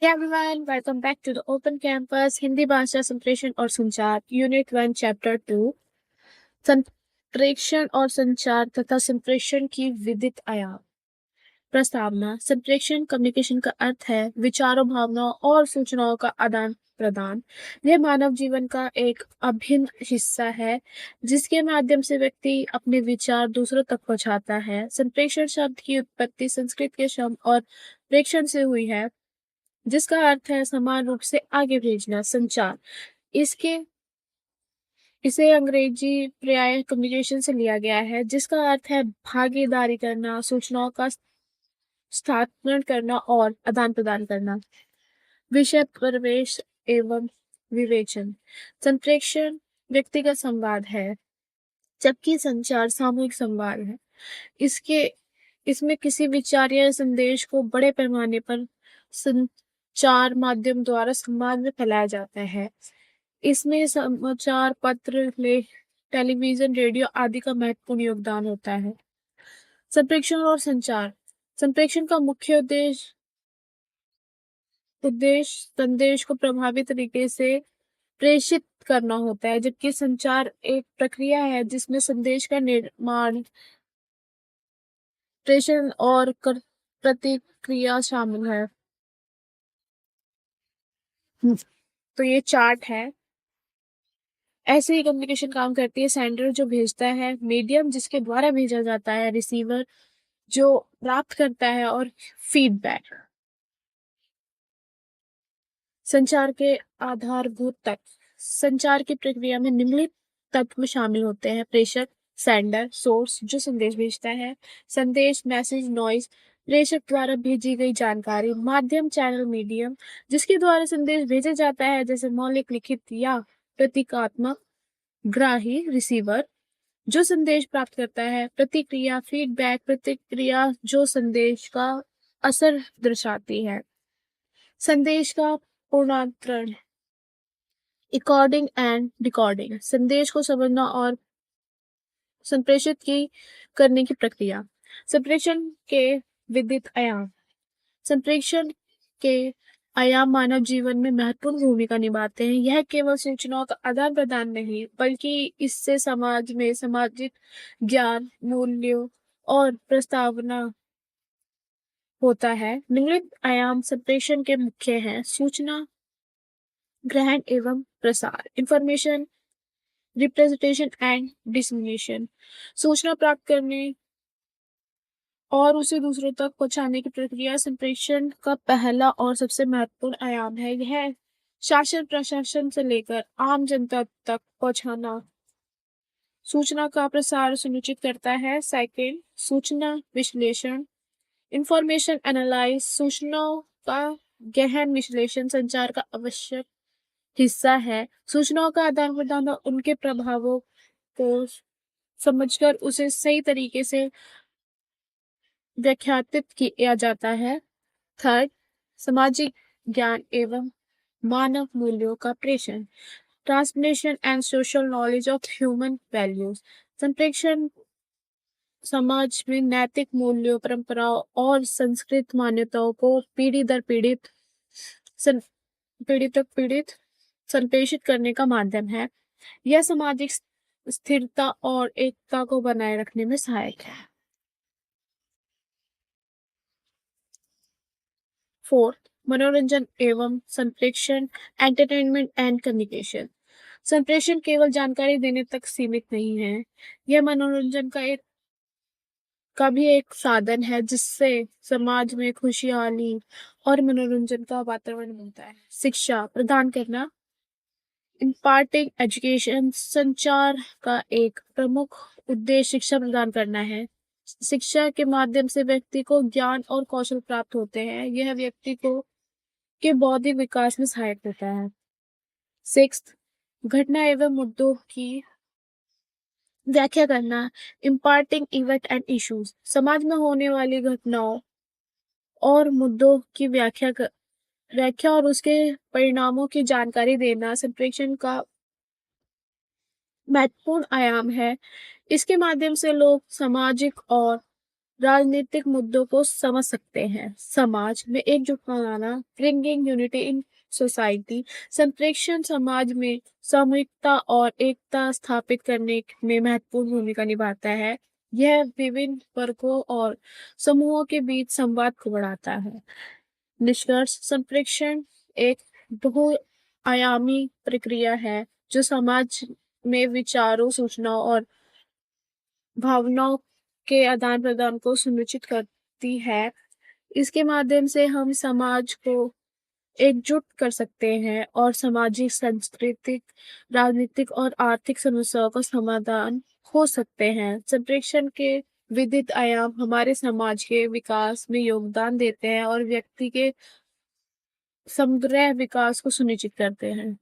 Hey everyone, welcome back to the Open Campus Hindi भाषा संप्रेषण और संचार यूनिट 1 चैप्टर 2 संप्रेषण और संचार तथा संप्रेषण की विविध आयाम। प्रस्तावना। संप्रेषण कम्युनिकेशन का अर्थ है विचारों, भावनाओं और सूचनाओं का आदान प्रदान। यह मानव जीवन का एक अभिन्न हिस्सा है जिसके माध्यम से व्यक्ति अपने विचार दूसरों तक पहुंचाता है। संप्रेषण शब्द की उत्पत्ति संस्कृत के शब्द और प्रेषण से हुई है जिसका अर्थ है समान रूप से आगे भेजना, संचार। इसके इसे अंग्रेजी पर्याय कम्युनिकेशन से लिया गया है जिसका अर्थ है भागीदारी करना, सूचनाओं का स्थानांतरण करना और आदान प्रदान करना। विषय प्रवेश एवं विवेचन। संप्रेषण व्यक्तिगत संवाद है जबकि संचार सामूहिक संवाद है। इसमें किसी विचार या संदेश को बड़े पैमाने पर संचार माध्यम द्वारा समाज में फैलाया जाता है। इसमें समाचार पत्र, लेख, टेलीविजन, रेडियो आदि का महत्वपूर्ण योगदान होता है। संप्रेषण और संचार। संप्रेषण का मुख्य उद्देश्य संदेश को प्रभावी तरीके से प्रेषित करना होता है, जबकि संचार एक प्रक्रिया है जिसमें संदेश का निर्माण, प्रेषण और प्रतिक्रिया शामिल है। तो ये चार्ट है। ऐसे ही कम्युनिकेशन काम करती है। सेंडर जो भेजता है, मीडियम जिसके द्वारा भेजा जाता है, रिसीवर जो प्राप्त करता है और फीडबैक। संचार के आधारभूत तत्व। संचार की प्रक्रिया में निम्नलिखित तत्व शामिल होते हैं। प्रेषक, सेंडर, सोर्स जो संदेश भेजता है, संदेश, मैसेज, नॉइज प्रेषक द्वारा भेजी गई जानकारी, माध्यम, चैनल, मीडियम जिसके द्वारा संदेश भेजा जाता है जैसे मौलिक, लिखित या प्रतीकात्मक, ग्राही, रिसीवर जो संदेश प्राप्त करता है, प्रतिक्रिया, फीडबैक प्रतिक्रिया जो संदेश का असर दर्शाती है, संदेश का पूर्णांतरण, इकोडिंग एंड डिकोडिंग संदेश को समझना और संप्रेषित करने की प्रक्रिया। संप्रेषण के विविध आयाम। संप्रेषण के आयाम मानव जीवन में महत्वपूर्ण भूमिका निभाते हैं। यह केवल सूचनाओं का आदान प्रदान नहीं बल्कि इससे समाज में सामाजिक ज्ञान, मूल्यों और प्रस्तावना होता है। निम्नलिखित आयाम संप्रेषण के मुख्य हैं। सूचना ग्रहण एवं प्रसार, इंफॉर्मेशन रिप्रेजेंटेशन एंड डिसमिनेशन, सूचना प्राप्त करने और उसे दूसरों तक पहुंचाने की प्रक्रिया संप्रेषण का पहला और सबसे महत्वपूर्ण आयाम है। यह शासन प्रशासन से लेकर आम जनता तक पहुंचाना सूचना का प्रसार सुनिश्चित करता है। सेकंड, सूचना विश्लेषण, इंफॉर्मेशन एनालाइज, सूचनाओं का गहन विश्लेषण संचार का आवश्यक हिस्सा है। सूचनाओं का आदान प्रदान और उनके प्रभावों को समझकर उसे सही तरीके से व्याख्यातित किया जाता है। थर्ड, सामाजिक ज्ञान एवं मानव मूल्यों का प्रेषण, transmission and social knowledge of human values. संप्रेषण समाज में नैतिक मूल्यों, परंपराओं और संस्कृत मान्यताओं को पीढ़ी दर पीढ़ित संप्रेषित करने का माध्यम है। यह सामाजिक स्थिरता और एकता को बनाए रखने में सहायक है। फोर्थ, मनोरंजन एवं संप्रेषण, एंटरटेनमेंट एंड कम्युनिकेशन। संप्रेषण केवल जानकारी देने तक सीमित नहीं है, यह मनोरंजन का भी एक साधन है जिससे समाज में खुशहाली और मनोरंजन का वातावरण बनता है। शिक्षा प्रदान करना, इम्पार्टिंग एजुकेशन, संचार का एक प्रमुख उद्देश्य शिक्षा प्रदान करना है। शिक्षा के माध्यम से व्यक्ति को ज्ञान और कौशल प्राप्त होते हैं। यह व्यक्ति को के बौद्धिक विकास में सहायक होता है। सिक्स्थ, घटना एवं मुद्दों की व्याख्या करना, इम्पार्टिंग इवेंट एंड इश्यूज, समाज में होने वाली घटनाओं और मुद्दों की व्याख्या और उसके परिणामों की जानकारी देना संप्रेषण का महत्वपूर्ण आयाम है। इसके माध्यम से लोग सामाजिक और राजनीतिक मुद्दों को समझ सकते हैं। समाज में एकजुट बनाना, ब्रिंगिंग यूनिटी इन सोसाइटी। संप्रेषण समाज में सामूहिकता और एकता स्थापित करने में महत्वपूर्ण भूमिका निभाता है। यह विभिन्न वर्गों और समूहों के बीच संवाद को बढ़ाता है। निष्कर्ष, संप्रेषण एक बहुआयामी प्रक्रिया है जो समाज में विचारों, सूचनाओं और भावनाओं के आदान-प्रदान को सुनिश्चित करती है। इसके माध्यम से हम समाज को एकजुट कर सकते हैं और सामाजिक, सांस्कृतिक, राजनीतिक और आर्थिक समस्याओं का समाधान हो सकते हैं। संप्रेषण के विविध आयाम हमारे समाज के विकास में योगदान देते हैं और व्यक्ति के समग्र विकास को सुनिश्चित करते हैं।